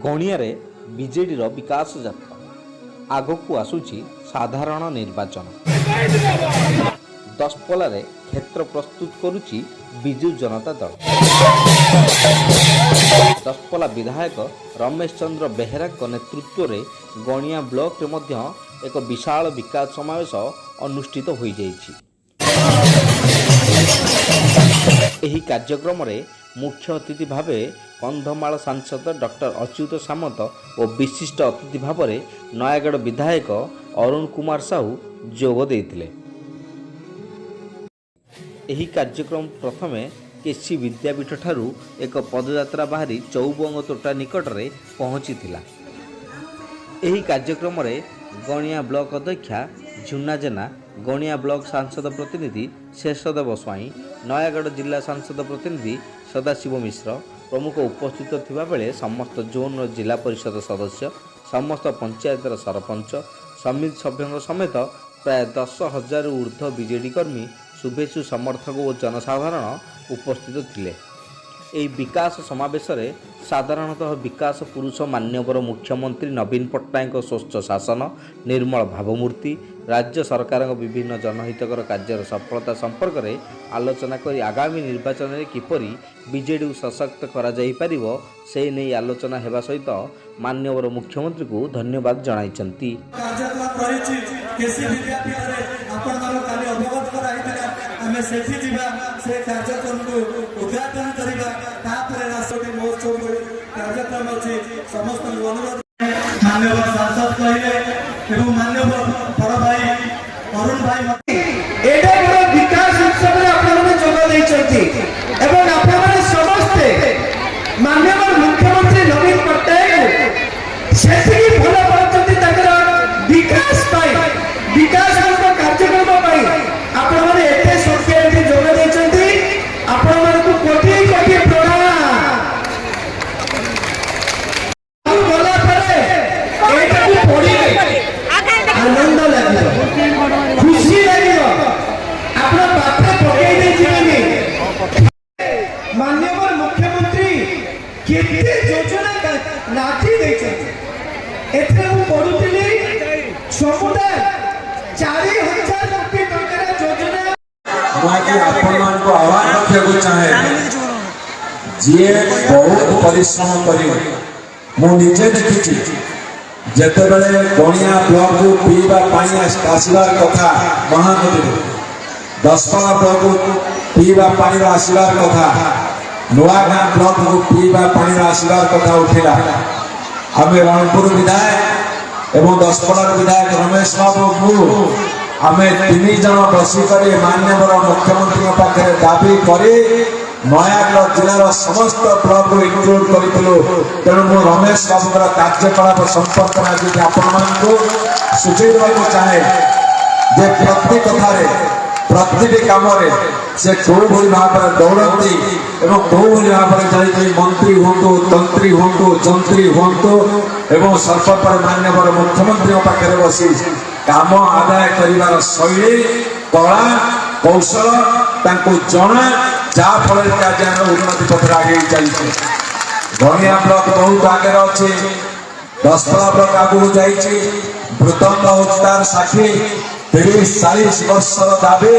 ଗଣିଆରେ ବିଜେଡିର ବିକାଶ ଯାତ୍ରା ଆଗକୁ ଆସୁଛି ସାଧାରଣ ନିର୍ବାଚନ। ଦଶପଲ୍ଲାରେ କ୍ଷେତ୍ର ପ୍ରସ୍ତୁତ କରୁଛି ବିଜୁ ଜନତା ଦଳ। ଦଶପଲ୍ଲା ବିଧାୟକ ରମେଶ ଚନ୍ଦ୍ର ବେହେରାଙ୍କ ନେତୃତ୍ୱରେ ଗଣିଆ ବ୍ଲକରେ ମଧ୍ୟ ଏକ ବିଶାଳ ବିକାଶ ସମାବେଶ ଅନୁଷ୍ଠିତ ହୋଇଯାଇଛି। ଏହି କାର୍ଯ୍ୟକ୍ରମରେ ମୁଖ୍ୟ ଅତିଥି ଭାବେ କନ୍ଧମାଳ ସାଂସଦ ଡକ୍ଟର ଅଚ୍ୟୁତ ସାମନ୍ତ ଓ ବିଶିଷ୍ଟ ଅତିଥି ଭାବରେ ନୟାଗଡ଼ ବିଧାୟକ ଅରୁଣ କୁମାର ସାହୁ ଯୋଗ ଦେଇଥିଲେ। ଏହି କାର୍ଯ୍ୟକ୍ରମ ପ୍ରଥମେ କେସି ବିଦ୍ୟାପୀଠ ଠାରୁ ଏକ ପଦଯାତ୍ରା ବାହାରି ଚୌବଙ୍ଗ ତୋଟା ନିକଟରେ ପହଞ୍ଚିଥିଲା। ଏହି କାର୍ଯ୍ୟକ୍ରମରେ ଗଣିଆ ବ୍ଲକ ଅଧ୍ୟକ୍ଷା ଝୁନା ଜେନା, ଗଣିଆ ବ୍ଲକ ସାଂସଦ ପ୍ରତିନିଧି ଶେଷଦେବ ସ୍ୱାଇଁ, ନୟାଗଡ଼ ଜିଲ୍ଲା ସାଂସଦ ପ୍ରତିନିଧି ସଦାଶିବ ମିଶ୍ର ପ୍ରମୁଖ ଉପସ୍ଥିତ ଥିବାବେଳେ ସମସ୍ତ ଜୋନ୍ର ଜିଲ୍ଲା ପରିଷଦ ସଦସ୍ୟ, ସମସ୍ତ ପଞ୍ଚାୟତର ସରପଞ୍ଚ, ସମିତି ସଭ୍ୟଙ୍କ ସମେତ ପ୍ରାୟ 10,000ରୁ ଉର୍ଦ୍ଧ୍ୱ ବିଜେଡି କର୍ମୀ, ଶୁଭେଚ୍ଛୁ ସମର୍ଥକ ଓ ଜନସାଧାରଣ ଉପସ୍ଥିତ ଥିଲେ। ଏହି ବିକାଶ ସମାବେଶରେ ସାଧାରଣତଃ ବିକାଶ ପୁରୁଷ ମାନ୍ୟବର ମୁଖ୍ୟମନ୍ତ୍ରୀ ନବୀନ ପଟ୍ଟନାୟକଙ୍କ ସ୍ୱଚ୍ଛ ଶାସନ, ନିର୍ମଳ ଭାବମୂର୍ତ୍ତି, ରାଜ୍ୟ ସରକାରଙ୍କ ବିଭିନ୍ନ ଜନହିତକର କାର୍ଯ୍ୟର ସଫଳତା ସମ୍ପର୍କରେ ଆଲୋଚନା କରି ଆଗାମୀ ନିର୍ବାଚନରେ କିପରି ବିଜେଡିକୁ ସଶକ୍ତ କରାଯାଇପାରିବ ସେ ନେଇ ଆଲୋଚନା ହେବା ସହିତ ମାନ୍ୟବର ମୁଖ୍ୟମନ୍ତ୍ରୀଙ୍କୁ ଧନ୍ୟବାଦ ଜଣାଇଛନ୍ତି। ଆମେ ସେଠି ଯିବା, ସେ କାର୍ଯ୍ୟକ୍ରମକୁ ଉଦ୍ଘାଟନ କରିବା। ତାପରେ ରାଷ୍ଟ୍ରପତି ମହୋତ୍ସବ କାର୍ଯ୍ୟକ୍ରମ ଅଛି। ସମସ୍ତଙ୍କୁ ଅନୁରୋଧ, ମାନ୍ୟବର ସାଂସଦ କହିଲେ ଏବଂ ମାନ୍ୟବର ବଡ଼ ଭାଇ ଅରୁଣ ଭାଇ ଏଇଟା ବଡ଼ ବିକାଶ ଉତ୍ସବରେ ଆପଣମାନେ ଯୋଗ ଦେଇଛନ୍ତି ଏବଂ ଆପଣମାନେ ସମସ୍ତେ ମାନ୍ୟବର ମୁଖ୍ୟମନ୍ତ୍ରୀ ନବୀନ ପଟ୍ଟନାୟକ ସେତିକି ଭଲ ପାଉଛନ୍ତି ତାଙ୍କର ବିକାଶ ପାଇଁ, ବିକାଶ କାର୍ଯ୍ୟକ୍ରମ ପାଇଁ। ଆପଣମାନେ ଏତେ ସଂଖ୍ୟାରେ ଯୋଗ ଦେଇଛନ୍ତି, ଆପଣମାନଙ୍କୁ କୋଟି କୋଟି ପ୍ରଣାମ। ଗଲା ପରେ ଏଇଟାକୁ ପଢ଼ିବେ, ଆନନ୍ଦ ଲାଗିବ, ଖୁସି ଲାଗିବ, ଆପଣ ପାଖରେ ପକେଇ ଦେଇଯିବେନି। ମାନ୍ୟବର ମୁଖ୍ୟମନ୍ତ୍ରୀ କେତେ ଯୋଜନା ନାଚି ଦେଇଛନ୍ତି। ଏଥିରେ ମୁଁ ପଢୁଥିଲି ସମୁଦାୟ 4,000 କୋଟି ଟଙ୍କାର ଯୋଜନା। ଆପଣମାନଙ୍କୁ ଆହ୍ୱାନ ରଖିବାକୁ ଚାହେଁ, ଯିଏ ବହୁତ ପରିଶ୍ରମ କରି, ମୁଁ ନିଜେ ଦେଖିଛି ଯେତେବେଳେ ଗଣିଆ ବ୍ଲକକୁ ପିଇବା ପାଣି ଆସିବାର କଥା ମହାନଦୀରୁ, ଦଶପଲ୍ଲା ବ୍ଲକକୁ ପିଇବା ପାଣିର ଆସିବାର କଥା, ନୂଆଗାଁ ବ୍ଲକକୁ ପିଇବା ପାଣିର ଆସିବାର କଥା ଉଠିଲା। ଆମେ ରଣପୁର ବିଧାୟକ ଏବଂ ଦଶପଲ୍ଲାର ବିଧାୟକ ରମେଶ ବାବୁଙ୍କୁ ଆମେ 3 ଜଣ ବସିକରି ମାନ୍ୟବର ମୁଖ୍ୟମନ୍ତ୍ରୀଙ୍କ ପାଖରେ ଦାବି କରି ନୟାଗଡ଼ ଜିଲ୍ଲାର ସମସ୍ତ ବ୍ଲକକୁ ଇନକ୍ଲୁଡ୍ କରିଥିଲୁ। ତେଣୁ ମୁଁ ରମେଶ ବାବୁଙ୍କର କାର୍ଯ୍ୟକଳାପ ସମ୍ପର୍କରେ ଆଜି ଆପଣମାନଙ୍କୁ ସୂଚାଇବାକୁ ଚାହେଁ ଯେ ପ୍ରତି କଥାରେ, ପ୍ରତିଟି କାମରେ ସେ କୋଉଭଳି ଭାବରେ ଦୌଡ଼ନ୍ତି ଏବଂ କୋଉଭଳି ଭାବରେ ଯାଇକି ମନ୍ତ୍ରୀ ହୁଅନ୍ତୁ, ତନ୍ତ୍ରୀ ହୁଅନ୍ତୁ, ଯନ୍ତ୍ରୀ ହୁଅନ୍ତୁ ଏବଂ ସର୍ବୋପରେ ମାନ୍ୟବର ମୁଖ୍ୟମନ୍ତ୍ରୀଙ୍କ ପାଖରେ ବସି କାମ ଆଦାୟ କରିବାର ଶୈଳୀ, କଳା, କୌଶଳ ତାଙ୍କୁ ଜଣା, ଯାହା ଫଳରେ ଆଜି ଆମେ ଉନ୍ନତି ପଥରେ ଆଗେଇ ଚାଲିଛୁ। ଗଣିଆ ବ୍ଲକ ବହୁତ ଆଗରେ ଅଛି, ଦଶପଲ୍ଲା ବ୍ଲକ ଆଗକୁ ଯାଇଛି। ବୃତନ୍ଦ ହେଉଛି ତାର ସାକ୍ଷୀ। 30-40 ବର୍ଷର ଦାବି,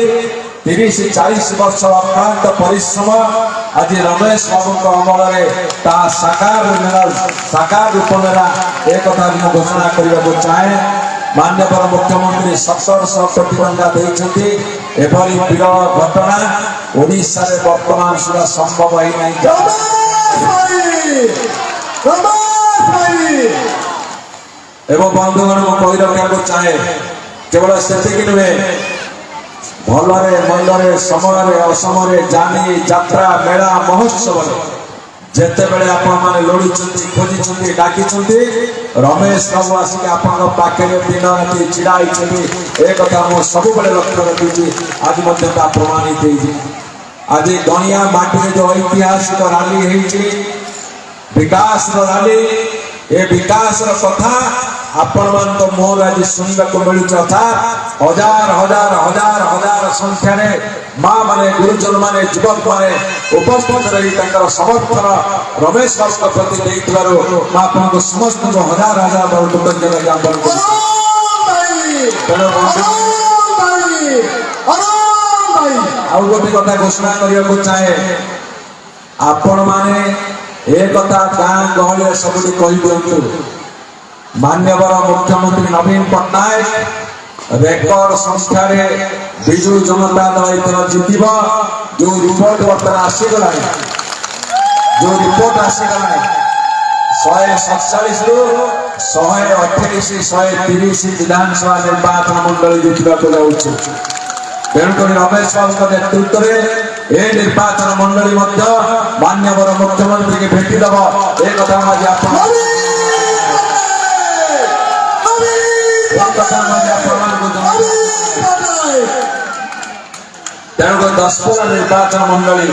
30-40 ବର୍ଷ ଅକ୍ଳାନ୍ତ ପରିଶ୍ରମ ଆଜି ରମେଶ ବାବୁଙ୍କ ଅମଳରେ ତାହା ସାକାର ରୂପ ନେଲା। ଏକଥା ମୁଁ ଘୋଷଣା କରିବାକୁ ଚାହେଁ। ମାନ୍ୟବର ମୁଖ୍ୟମନ୍ତ୍ରୀ 1700 କୋଟି ଟଙ୍କା ଦେଇଛନ୍ତି। ଏଭଳି ବିରଳ ଘଟଣା ଓଡ଼ିଶାରେ ବର୍ତ୍ତମାନ ସୁଦ୍ଧା ସମ୍ଭବ ହେଇନାହିଁ। ଏବଂ ବନ୍ଧୁଗଣ, ମୁଁ କହି ରଖିବାକୁ ଚାହେଁ, କେବଳ ସେତିକି ନୁହେଁ, ଭଲରେ ମନ୍ଦରେ, ସମୟରେ ଅସମୟରେ, ଯାନି ଯାତ୍ରା, ମେଳା, ମହୋତ୍ସବରେ ଯେତେବେଳେ ଆପଣମାନେ ଲୋଡ଼ିଛନ୍ତି, ଖୋଜିଛନ୍ତି, ଡାକିଛନ୍ତି, ରମେଶ ବାବୁ ଆସିକି ଆପଣଙ୍କ ପାଖରେ ଦିନ ରାତି ଛିଡ଼ା ହେଇଛନ୍ତି। ଏ କଥା ମୁଁ ସବୁବେଳେ ଲକ୍ଷ୍ୟ ରଖିଛି, ଆଜି ମଧ୍ୟ ତା ପ୍ରମାଣିତ ହେଇଛି। ଆଜି ଗଣିଆ ମାଟିରେ ଯେଉଁ ଐତିହାସିକ ରାଲି ହେଇଛି, ବିକାଶର ରାଲି, ଏ ବିକାଶର କଥା आपण मान मोहर आज सुनवा को मिलुछ अर्थात हजार हजार हजार हजार संख्या रे मां माने गुरुजन माने युवक माने उपस्थित रही तंकर समर्थन रमेश बाबू के प्रति देइतबारो मां आपन को समस्त को हजार हजार बार कृतज्ञता ज्ञापन करू। चलो आउ गोटे कथा घोषणा करने चाहे आपण माने ए कथा गाँ गहली सबुठी कही दिंतु मान्यवर मुख्यमंत्री नवीन पट्टनायक रेकर्ड संख्या विजु जनता दल एथर जितब जो रिपोर्ट बर्तमान आसीगला जो रिपोर्ट आसीगला 147 रु 128 130 विधानसभा निर्वाचन मंडली देखा जाऊँ तेणुक रमेश बाबू नेतृत्व में ए निर्वाचन मंडली मान्यवर मुख्यमंत्री के भेटिदेव एक तेणुक 10 निर्वाचन मंडली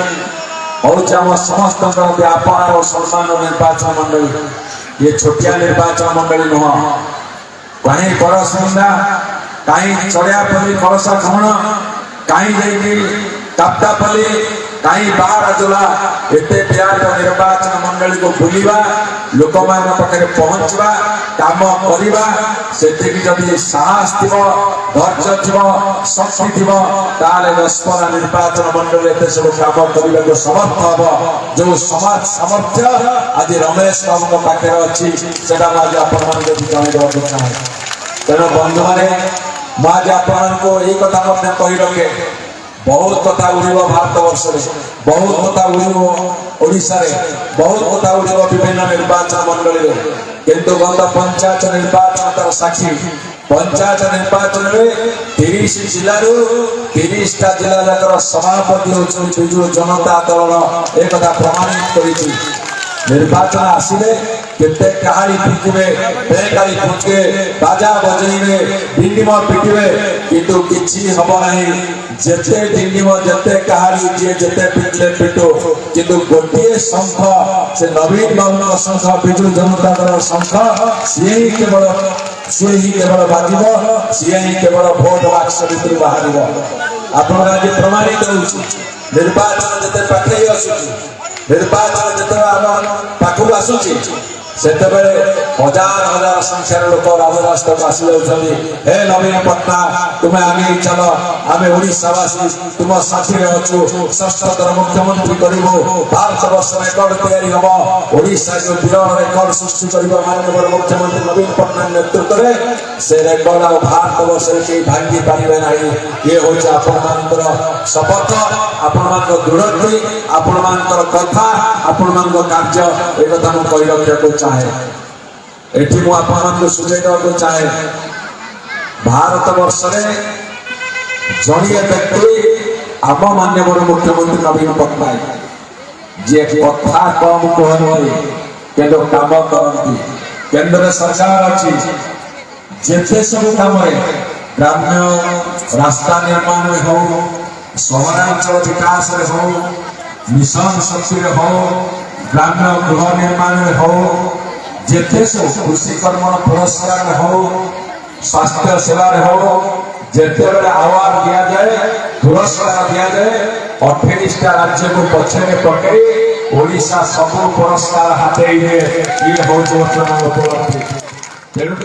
हूँ समस्त व्यापार और सम्मान निर्वाचन मंडली ये छोटिया निर्वाचन मंडली नुह कहीं बड़ सुंदा कहीं चढ़ियापल्ली कलसा खमण कहीं काप्तापल्ली कहीं बाराजोला एते विराट निर्वाचन मंडली को बुलवा लोक मान पाखे पहुंचवा काम करवा से जदि साहस थी धैर्य थी शक्ति थी ताले 10 निर्वाचन मंडली एते सब काम करने को समर्थ हम जो समाज सामर्थ्य आज रमेश बाबू पाखे अच्छी से आज आपण जनइवाक चाहे तेणु बंधु मैंने आज आपको यही कथा कही रखे बहुत कथा उड़ब भारत वर्ष बहुत कथा उड़ब ओडिशा बहुत कथा उड़ब विभिन्न निर्वाचन मंडली किंतु गत पंचायत निर्वाचन तार साक्षी पंचायत निर्वाचन में 30 जिलू 30 जिला जाकर सभापति होती विजु जनता दल एक प्रमाणित कर निर्वाचन आसिले केते कहानी पिटिबे बेकारी पुचके बाजा बजेइबे डिंडिम पिटिबे किंतु किछि हबो नाही जेते डिंडिम जेते कहानी जे जेते पिटले पिटो किंतु गोटिए शंख से नवीन बाबू शंख बिजु जनता दल शंख से ही केवल बाजिबो से ही केवल भोट बाक्स भितर बाहरिबो आपण आज प्रमाणित होउछि निर्वाचन जेते पाखे आसुछि निर्वाचन जिते पाखु आसूची से हजार हजार संख्यार लोक राजरास्ता को आसी जाऊँ हे नवीन पट्टनायक तुम्हें आगे चल आम ओडावासी तुम साथी अच्छु षष्ठतर मुख्यमंत्री करू भारत वर्ष रेकर्ड तैयारी हम ओडिशा जो विरल रेकर्ड सृष्टि कर माननीय मुख्यमंत्री नवीन पट्टनायक नेतृत्व में से रेकर्ड आ भारत वर्ष के भांगी पारे ना ये हूँ आपण शपथ आपण दृढ़ आपण कथा आपण कार्य एक कथा मुझे कही रखा चाहे एठी मु आपन सुझाइବାକୁ चाहे भारत वर्ष जड़िए व्यक्ति आम मान्यवर मुख्यमंत्री नवीन पट्टनायक जे कथा कम कहते केंद्र काम करती केंद्र सरकार अच्छी जेते सब काम ग्राम्य रास्ता निर्माण में हो सहरांचल विकास में हो मिशन शक्ति में हो ग्राम्य गृह निर्माण में हो जेते सब कृषि कर्म पुरस्कार में हो स्वास्थ्य सेवा हो जेते बेले अवार्ड दिया जाए पुरस्कार दिया जाए 28 राज्य को पछे पकड़ी ओडिशा सब पुरस्कार हाथे ये हूँ उपलब्धि तेणुक